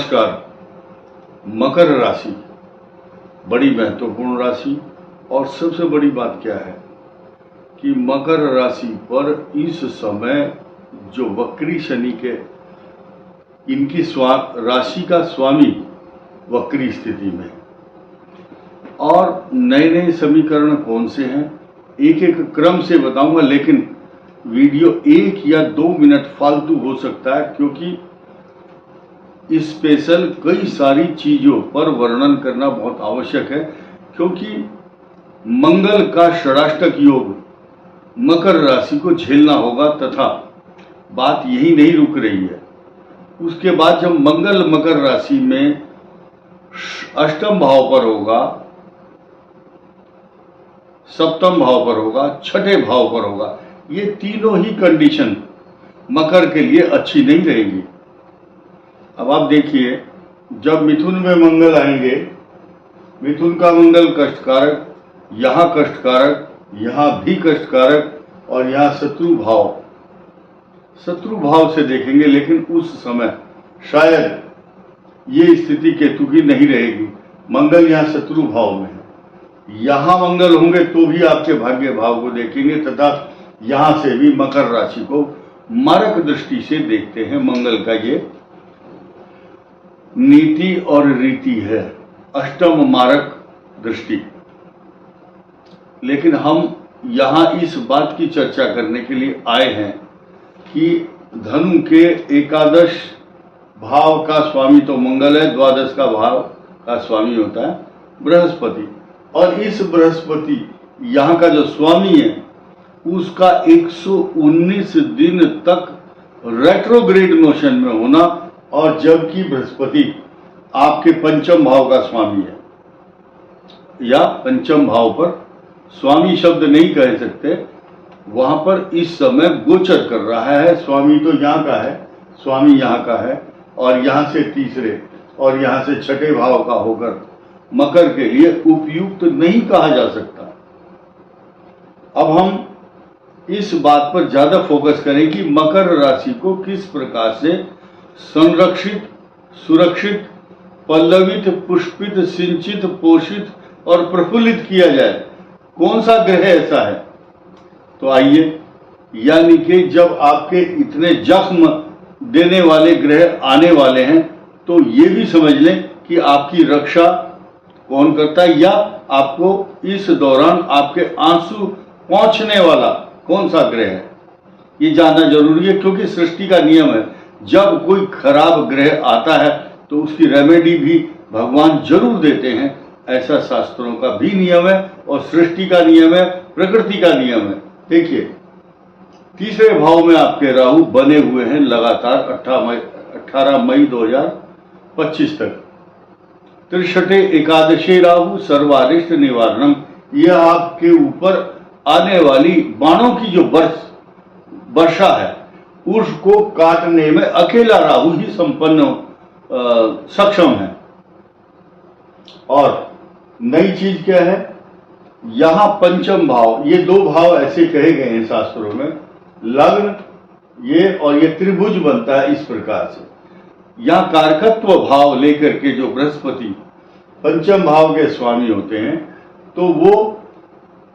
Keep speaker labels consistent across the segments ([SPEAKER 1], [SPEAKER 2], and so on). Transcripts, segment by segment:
[SPEAKER 1] नमस्कार। मकर राशि बड़ी महत्वपूर्ण राशि, और सबसे बड़ी बात क्या है कि मकर राशि पर इस समय जो वक्री शनि के इनकी राशि का स्वामी वक्री स्थिति में, और नए नए समीकरण कौन से हैं एक एक क्रम से बताऊंगा, लेकिन वीडियो 1 या 2 मिनट फालतू हो सकता है क्योंकि स्पेशल कई सारी चीजों पर वर्णन करना बहुत आवश्यक है, क्योंकि मंगल का षडाष्टक योग मकर राशि को झेलना होगा। तथा बात यही नहीं रुक रही है, उसके बाद जब मंगल मकर राशि में अष्टम भाव पर होगा, सप्तम भाव पर होगा, छठे भाव पर होगा, ये तीनों ही कंडीशन मकर के लिए अच्छी नहीं रहेगी। अब आप देखिए, जब मिथुन में मंगल आएंगे, मिथुन का मंगल कष्टकारक, यहाँ कष्टकारक, यहाँ भी कष्टकारक, और यहाँ शत्रु भाव से देखेंगे, लेकिन उस समय शायद ये स्थिति केतु की नहीं रहेगी। मंगल यहाँ शत्रु भाव में है, यहाँ मंगल होंगे तो भी आपके भाग्य भाव को देखेंगे, तथा यहाँ से भी मकर राशि को मारक दृष्टि से देखते हैं। मंगल का ये नीति और रीति है, अष्टम मारक दृष्टि। लेकिन हम यहां इस बात की चर्चा करने के लिए आए हैं कि धनु के एकादश भाव का स्वामी तो मंगल है, द्वादश का भाव का स्वामी होता है बृहस्पति, और इस बृहस्पति यहाँ का जो स्वामी है उसका 119 दिन तक रेट्रोग्रेड मोशन में होना, और जबकि बृहस्पति आपके पंचम भाव का स्वामी है, या पंचम भाव पर स्वामी शब्द नहीं कह सकते, वहां पर इस समय गोचर कर रहा है। स्वामी तो यहाँ का है, स्वामी यहाँ का है, और यहाँ से तीसरे और यहाँ से छठे भाव का होकर मकर के लिए उपयुक्त नहीं कहा जा सकता। अब हम इस बात पर ज्यादा फोकस करें कि मकर राशि को किस प्रकार से संरक्षित, सुरक्षित, पल्लवित, पुष्पित, सिंचित, पोषित और प्रफुल्लित किया जाए। कौन सा ग्रह ऐसा है? तो आइए, यानी कि जब आपके इतने जख्म देने वाले ग्रह आने वाले हैं तो ये भी समझ लें कि आपकी रक्षा कौन करता है, या आपको इस दौरान आपके आंसू पहुंचने वाला कौन सा ग्रह है, ये जानना जरूरी है। क्योंकि सृष्टि का नियम है, जब कोई खराब ग्रह आता है तो उसकी रेमेडी भी भगवान जरूर देते हैं। ऐसा शास्त्रों का भी नियम है, और सृष्टि का नियम है, प्रकृति का नियम है। देखिए, तीसरे भाव में आपके राहु बने हुए हैं लगातार 18 मई 2025 तक। त्रिशटे एकादशी राहु सर्वारिष्ट निवारणम, यह आपके ऊपर आने वाली बाणों की जो वर्षा है उसको काटने में अकेला राहु ही संपन्न सक्षम है। और नई चीज क्या है, यहां पंचम भाव, ये 2 भाव ऐसे कहे गए हैं शास्त्रों में, लग्न ये और ये त्रिभुज बनता है इस प्रकार से। यहां कारकत्व भाव लेकर के जो बृहस्पति पंचम भाव के स्वामी होते हैं, तो वो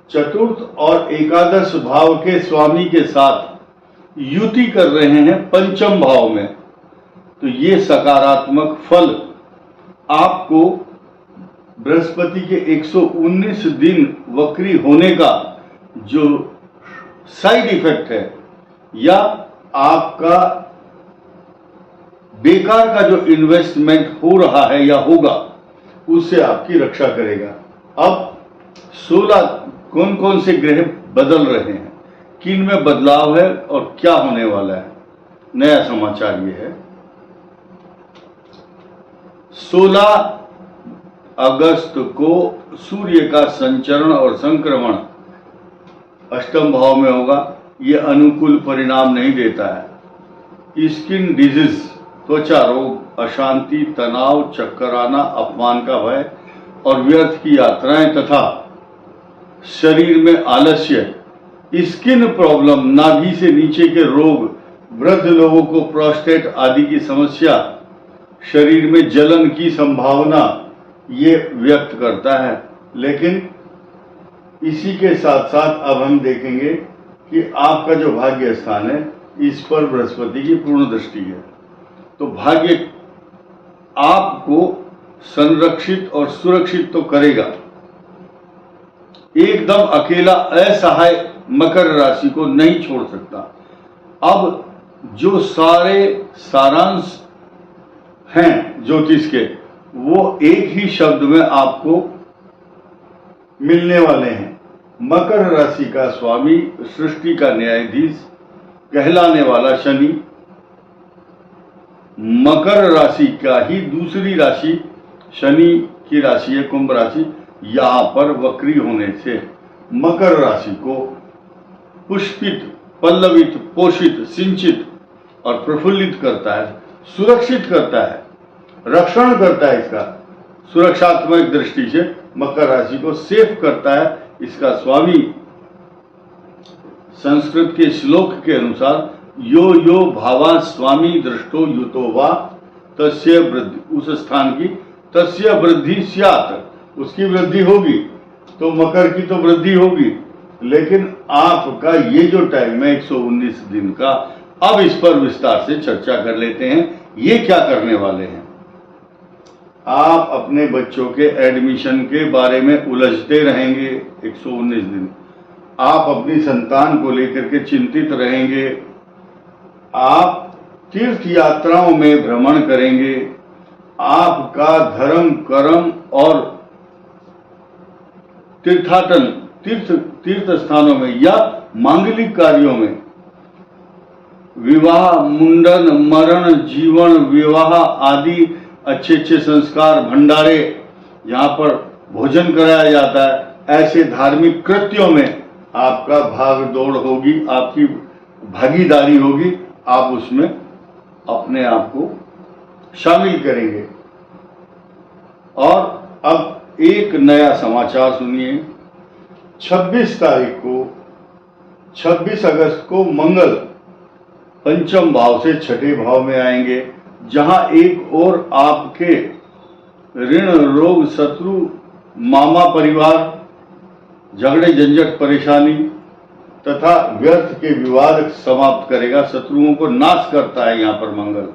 [SPEAKER 1] चतुर्थ और एकादश भाव के स्वामी के साथ युति कर रहे हैं पंचम भाव में। तो ये सकारात्मक फल आपको बृहस्पति के 119 दिन वक्री होने का जो साइड इफेक्ट है, या आपका बेकार का जो इन्वेस्टमेंट हो रहा है या होगा, उससे आपकी रक्षा करेगा। अब 16 कौन कौन से ग्रह बदल रहे हैं, किन में बदलाव है और क्या होने वाला है, नया समाचार ये है। 16 अगस्त को सूर्य का संचरण और संक्रमण अष्टम भाव में होगा। ये अनुकूल परिणाम नहीं देता है। स्किन डिजीज, त्वचा रोग, अशांति, तनाव, चक्कर आना, अपमान का भय और व्यर्थ की यात्राएं, तथा शरीर में आलस्य, स्किन प्रॉब्लम, नाभि से नीचे के रोग, वृद्ध लोगों को प्रोस्टेट आदि की समस्या, शरीर में जलन की संभावना ये व्यक्त करता है। लेकिन इसी के साथ साथ अब हम देखेंगे कि आपका जो भाग्य स्थान है इस पर बृहस्पति की पूर्ण दृष्टि है, तो भाग्य आपको संरक्षित और सुरक्षित तो करेगा। एकदम अकेला असहाय मकर राशि को नहीं छोड़ सकता। अब जो सारे सारांश हैं ज्योतिष के, वो एक ही शब्द में आपको मिलने वाले हैं। मकर राशि का स्वामी, सृष्टि का न्यायाधीश कहलाने वाला शनि, मकर राशि का ही दूसरी राशि शनि की राशि है कुंभ राशि, यहां पर वक्री होने से मकर राशि को पुष्पित, पल्लवित, पोषित, सिंचित और प्रफुल्लित करता है, सुरक्षित करता है, रक्षण करता है। इसका सुरक्षात्मक दृष्टि से मकर राशि को सेफ करता है। इसका स्वामी संस्कृत के श्लोक के अनुसार यो यो भावा स्वामी दृष्टो युतो वा तस्य वृद्धि, उस स्थान की तस्य वृद्धि स्यात्, उसकी वृद्धि होगी। तो मकर की तो वृद्धि होगी, लेकिन आपका ये जो टाइम है 119 दिन का, अब इस पर विस्तार से चर्चा कर लेते हैं। ये क्या करने वाले हैं? आप अपने बच्चों के एडमिशन के बारे में उलझते रहेंगे 119 दिन। आप अपनी संतान को लेकर के चिंतित रहेंगे। आप तीर्थ यात्राओं में भ्रमण करेंगे। आपका धर्म, कर्म और तीर्थाटन, तीर्थ स्थानों में या मांगलिक कार्यों में, विवाह, मुंडन, मरण, जीवन, विवाह आदि अच्छे अच्छे संस्कार, भंडारे, यहाँ पर भोजन कराया जाता है, ऐसे धार्मिक कृत्यों में आपका भाग दौड़ होगी, आपकी भागीदारी होगी। आप उसमें अपने आप को शामिल करेंगे। और अब एक नया समाचार सुनिए। 26 तारीख को, 26 अगस्त को मंगल पंचम भाव से छठे भाव में आएंगे, जहां एक और आपके ऋण, रोग, शत्रु, मामा परिवार, झगड़े, झंझट, परेशानी तथा व्यर्थ के विवाद समाप्त करेगा। शत्रुओं को नाश करता है यहाँ पर मंगल।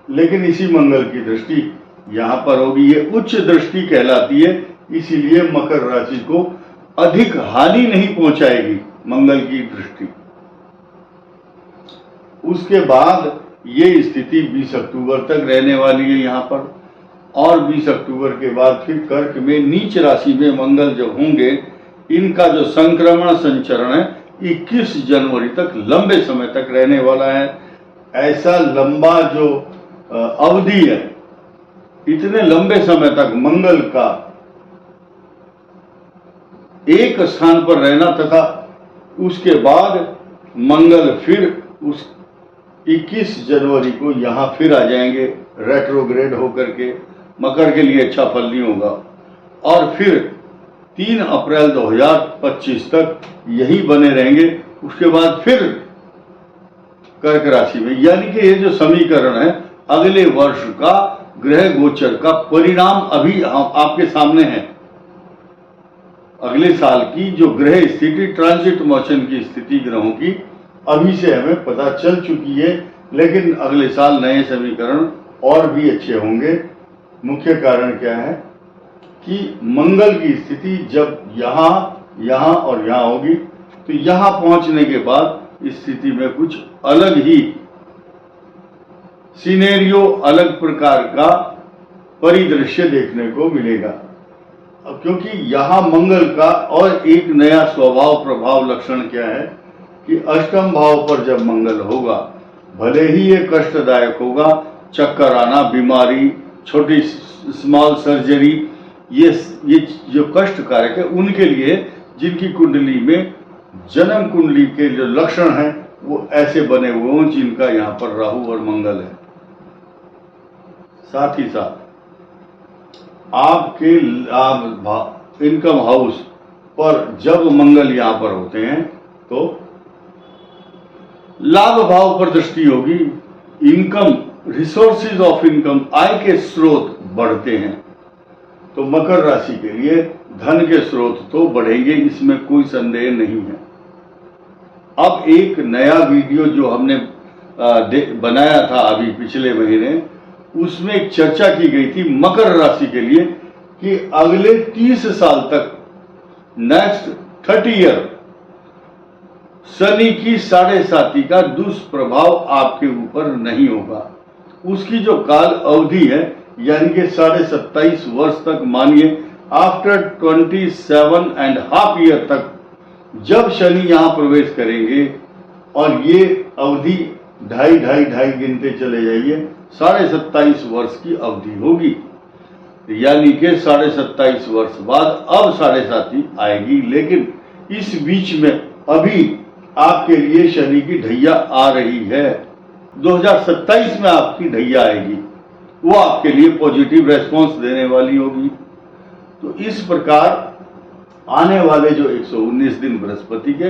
[SPEAKER 1] लेकिन इसी मंगल की दृष्टि यहाँ पर होगी, ये उच्च दृष्टि कहलाती है, इसीलिए मकर राशि को अधिक हानि नहीं पहुंचाएगी मंगल की दृष्टि। उसके बाद ये स्थिति 20 अक्टूबर तक रहने वाली है यहाँ पर, और 20 अक्टूबर के बाद फिर कर्क में नीच राशि में मंगल जो होंगे, इनका जो संक्रमण संचरण है 21 जनवरी तक, लंबे समय तक रहने वाला है। ऐसा लंबा जो अवधि है, इतने लंबे समय तक मंगल का एक स्थान पर रहना तथा उसके बाद मंगल फिर उस 21 जनवरी को यहाँ फिर आ जाएंगे रेट्रोग्रेड होकर के। मकर के लिए अच्छा फल नहीं होगा। और फिर 3 अप्रैल 2025 तक यही बने रहेंगे। उसके बाद फिर कर्क राशि में, यानी कि ये जो समीकरण है अगले वर्ष का ग्रह गोचर का परिणाम अभी आपके सामने है। अगले साल की जो ग्रह स्थिति, ट्रांजिट मोशन की स्थिति ग्रहों की अभी से हमें पता चल चुकी है, लेकिन अगले साल नए समीकरण और भी अच्छे होंगे। मुख्य कारण क्या है कि मंगल की स्थिति जब यहाँ और यहाँ होगी, तो यहाँ पहुंचने के बाद इस स्थिति में कुछ अलग ही सिनेरियो, अलग प्रकार का परिदृश्य देखने को मिलेगा। क्योंकि यहाँ मंगल का और एक नया स्वभाव, प्रभाव, लक्षण क्या है कि अष्टम भाव पर जब मंगल होगा, भले ही ये कष्टदायक होगा, चक्कर आना, बीमारी, छोटी स्मॉल सर्जरी, ये जो कष्टकारक है उनके लिए जिनकी कुंडली में, जन्म कुंडली के जो लक्षण हैं वो ऐसे बने हुए हों जिनका यहाँ पर राहु और मंगल है। साथ ही साथ आपके लाभ, इनकम हाउस पर जब मंगल यहाँ पर होते हैं तो लाभ भाव पर दृष्टि होगी। इनकम रिसोर्सेज ऑफ इनकम, आय के स्रोत बढ़ते हैं। तो मकर राशि के लिए धन के स्रोत तो बढ़ेंगे, इसमें कोई संदेह नहीं है। अब एक नया वीडियो जो हमने बनाया था अभी पिछले महीने, उसमें एक चर्चा की गई थी मकर राशि के लिए कि अगले 30 साल तक, नेक्स्ट 30 ईयर, शनि की 7.5 का दुष्प्रभाव आपके ऊपर नहीं होगा। उसकी जो काल अवधि है यानी कि 27.5 वर्ष तक, मानिए आफ्टर 27.5 ईयर तक जब शनि यहां प्रवेश करेंगे, और ये अवधि ढाई गिनते चले जाइए, 27.5 वर्ष की अवधि होगी, यानी कि 27.5 वर्ष बाद अब 7.5 आएगी। लेकिन इस बीच में अभी आपके लिए शनि की ढैया आ रही है, 2027 में आपकी ढैया आएगी, वो आपके लिए पॉजिटिव रेस्पॉन्स देने वाली होगी। तो इस प्रकार आने वाले जो 119 दिन बृहस्पति के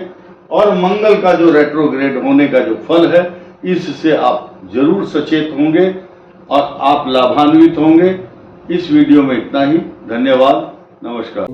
[SPEAKER 1] और मंगल का जो रेट्रोग्रेड होने का जो फल है, इससे आप जरूर सचेत होंगे और आप लाभान्वित होंगे। इस वीडियो में इतना ही। धन्यवाद, नमस्कार।